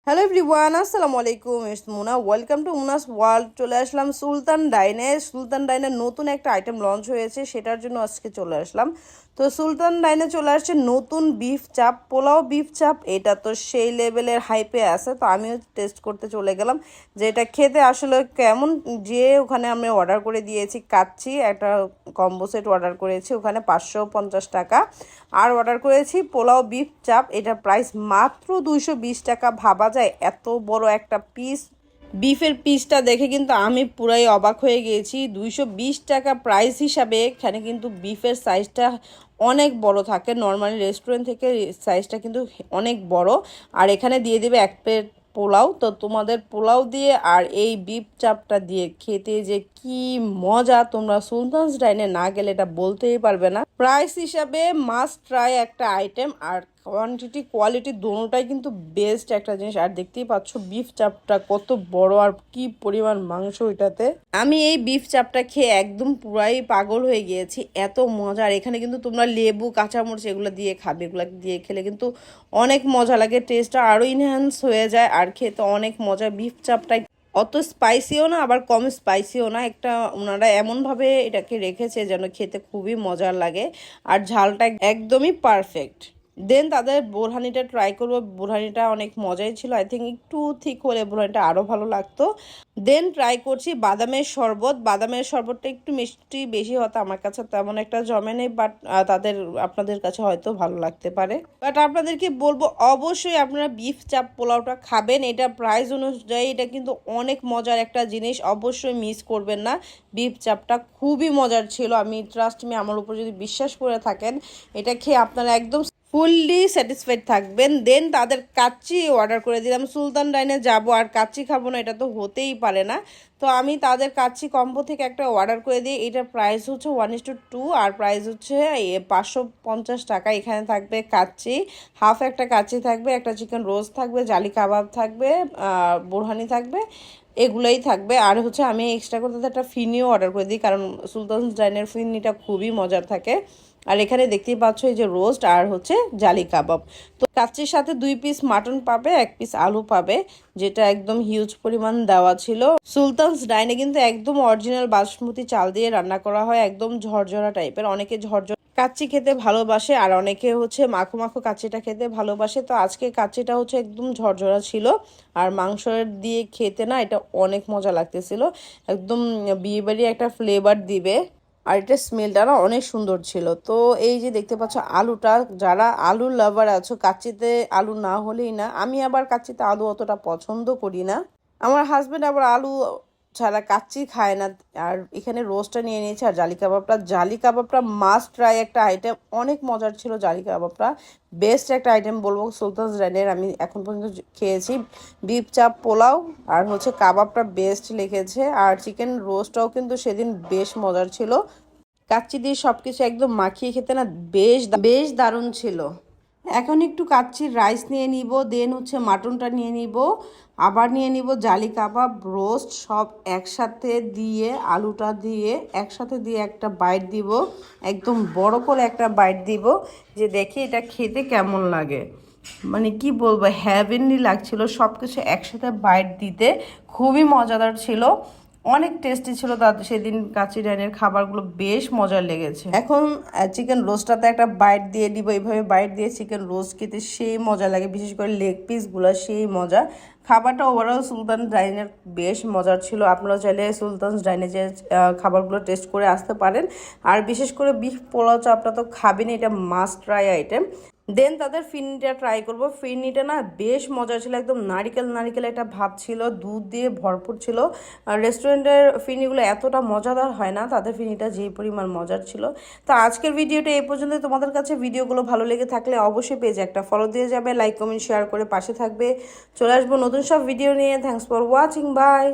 Hello everyone, আসসালামু আলাইকুম। It's Muna, welcome to Muna's world. চলে আসলাম সুলতান ডাইনে নতুন একটা আইটেম লঞ্চ হয়েছে, সেটার জন্য আজকে চলে আসলাম। তো সুলতান ডাইনে চলে আসছে নতুন বিফ চাপ, পোলাও বিফ চাপ। এটা তো সেই লেভেলের হাইপে আছে, তো আমিও টেস্ট করতে চলে গেলাম যে এটা খেতে আসলে কেমন। যে ওখানে আমি অর্ডার করে দিয়েছি কাচ্চি, একটা কম্বো সেট অর্ডার করেছি, ওখানে 550 টাকা। আর অর্ডার করেছি পোলাও বিফ চাপ, এটা প্রাইস মাত্র 220 টাকা। ভাবা যায় এত বড় একটা পিস বিফের পিসটা দেখে কিন্তু আমি পুরাই অবাক হয়ে গিয়েছি। 220 টাকা প্রাইস হিসাবে এখানে কিন্তু বিফের সাইজটা অনেক বড় থাকে, নর্মালি রেস্টুরেন্ট থেকে সাইজটা কিন্তু অনেক বড়। আর এখানে দিয়ে দেবে এক প্লেট পোলাও। তো তোমাদের পোলাও দিয়ে আর এই বিফ চাপটা দিয়ে খেতে যে কি মজা, তোমরা সুলতানস ডাইনে না গেলে এটা বলতেই পারবে না। প্রাইস হিসাবে মাস্ট ট্রাই একটা আইটেম, আর কোয়ান্টিটি কোয়ালিটি দোনোটাই কিন্তু বেস্ট একটা জিনিস। আর দেখতেই পাচ্ছ বিফ চাপটা কত বড় আর কি পরিমাণ মাংস এটাতে। আমি এই বিফ চাপটা খেয়ে একদম পুরাই পাগল হয়ে গিয়েছি, এত মজা। আর এখানে কিন্তু তোমরা লেবু কাঁচামরিচ এগুলো দিয়ে খাবে, এগুলো দিয়ে খেলে কিন্তু অনেক মজা লাগে, টেস্টটা আরও ইনহ্যান্স হয়ে যায় আর খেতে অনেক মজা। বিফ চাপটা অত স্পাইসিও না আবার কম স্পাইসিও না, একটা ওনারা এমনভাবে এটাকে রেখেছে যেন খেতে খুবই মজার লাগে। আর ঝালটা একদমই পারফেক্ট। দেন তাদের বোরহানিটা ট্রাই করবো, বোরহানিটা অনেক মজাই ছিল। আই থিঙ্ক একটু ঠিক হলে বোরহানিটা আরও ভালো লাগতো। দেন ট্রাই করছি বাদামের শরবত। বাদামের শরবতটা একটু মিষ্টি বেশি হতো, আমার কাছে তেমন একটা জমে নেই, বাট আপনাদের কাছে হয়তো ভালো লাগতে পারে। বাট আপনাদেরকে বলবো অবশ্যই আপনারা বিফ চাপ পোলাওটা খাবেন, এটা প্রাইস অনুযায়ী এটা কিন্তু অনেক মজার একটা জিনিস, অবশ্যই মিস করবেন না। বিফ চাপটা খুবই মজার ছিল, আমি ট্রাস্ট মি, আমার উপর যদি বিশ্বাস করে থাকেন এটা খেয়ে আপনারা একদম ফুললি স্যাটিসফাইড থাকবেন। দেন তাদের কাচ্চি অর্ডার করে দিলাম। সুলতান ডাইনে যাব আর কাচ্চি খাবো না, এটা তো হতেই পারে না। তো আমি তাদের কাচ্চি কম্বো থেকে একটা অর্ডার করে দিই। এটার প্রাইস হচ্ছে 1:2 আর প্রাইস হচ্ছে 550 টাকা। এখানে থাকবে কাচ্চি, হাফ একটা কাচ্চি থাকবে, একটা চিকেন রোস্ট থাকবে, জালি কাবাব থাকবে, বোরহানি থাকবে, এগুলোই থাকবে। আর হচ্ছে আমি এক্সট্রা করে একটা ফিনিও অর্ডার করে দিই, কারণ সুলতানস ডাইনের ফিনিটা খুবই মজার থাকে। আর এখানে দেখতেই পাচ্ছ এই যে রোস্ট আর হচ্ছে জালি কাবাব। তো কাচ্চির সাথে 2 পিস মাটন পাবে, 1 পিস আলু পাবে, যেটা একদম হিউজ পরিমাণ দেওয়া ছিল। সুলতানস ডাইনে কিন্তু একদম অরিজিনাল বাসমতি চাল দিয়ে রান্না করা হয়, একদম ঝরঝরা টাইপের। অনেকে ঝরঝরা কাচ্চি খেতে ভালোবাসে আর অনেকে হচ্ছে মাখো মাখো কাচ্চিটা খেতে ভালোবাসে। তো আজকে কাচ্চিটা হচ্ছে একদম ঝরঝরা ছিল, আর মাংসের দিয়ে খেতে না এটা অনেক মজা লাগতেছিল, একদম বিয়েবাড়ি একটা ফ্লেভার দিবে। আর এটা স্মেলটা না অনেক সুন্দর ছিল। তো এই যে দেখতে পাচ্ছ আলুটা, যারা আলু লাভার আছো, কাচ্চিতে আলু না হলেই না। আমি আবার কাচ্চিতে আলু অতটা পছন্দ করি না, আমার হাজব্যান্ড আবার আলু ছাড়া কাচ্চি খায় না। আর এখানে রোস্টটা নিয়ে নিয়েছে আর জালি কাবাবটা মাস্ট ট্রাই একটা আইটেম, অনেক মজার ছিল জালি কাবাবটা। বেস্ট একটা আইটেম বলবো সুলতানস ডাইনের, আমি এখন পর্যন্ত খেয়েছি। বিফ চাপ পোলাও আর হচ্ছে কাবাবটা বেস্ট লেগেছে, আর চিকেন রোস্টটাও কিন্তু সেদিন বেশ মজার ছিল। কাচ্চি দিয়ে সব কিছু একদম মাখিয়ে খেতে না বেশ বেশ দারুণ ছিল। এখন একটু কাচ্চির রাইস নিয়ে নিব, দেন হচ্ছে মাটনটা নিয়ে নিব, আবার নিয়ে নিব জালি কাবাব, রোস্ট সব একসাথে দিয়ে, আলুটা দিয়ে একসাথে দিয়ে একটা বাইট দিব, একদম বড় করে একটা বাইট দিব, যে দেখি এটা খেতে কেমন লাগে। মানে কি বলবো, হ্যাভেনলি লাগছিল সব কিছু একসাথে বাইট দিতে, খুবই মজাদার ছিল, অনেক টেস্টি ছিল। তাদের সেদিন কাচ্চি ডাইনের খাবারগুলো বেশ মজার লেগেছে। এখন চিকেন রোস্টটাতে একটা বাইট দিয়ে দিব, এইভাবে বাইট দিয়ে চিকেন রোস্ট খেতে সেই মজা লাগে, বিশেষ করে লেগ পিসগুলো সেই মজা। খাবারটা ওভারঅল সুলতান ডাইনের বেশ মজার ছিল। আপনারা চাইলে সুলতানস ডাইনে যে খাবারগুলো টেস্ট করে আসতে পারেন। আর বিশেষ করে বিফ পোলাও চাপটা তো খাবেন, এটা মাস্ট ট্রাই আইটেম। দেন তাদের ফিরনিটা ট্রাই করব। ফিরনিটা না বেশ মজা ছিল, একদম নারিকেল নারিকেল একটা ভাব ছিল, দুধ দিয়ে ভরপুর ছিল। আর রেস্টুরেন্টের ফিরনিগুলো এতটা মজাদার হয় না, তাদের ফিরনিটা যেই পরিমাণ মজার ছিল। তো আজকের ভিডিওটা এই পর্যন্ত। তোমাদের কাছে ভিডিওগুলো ভালো লেগে থাকলে অবশ্যই পেজে একটা ফলো দিয়ে যাবে, লাইক কমেন্ট শেয়ার করে পাশে থাকবে। চলে আসবো নতুন সব ভিডিও নিয়ে। Thanks for watching, by.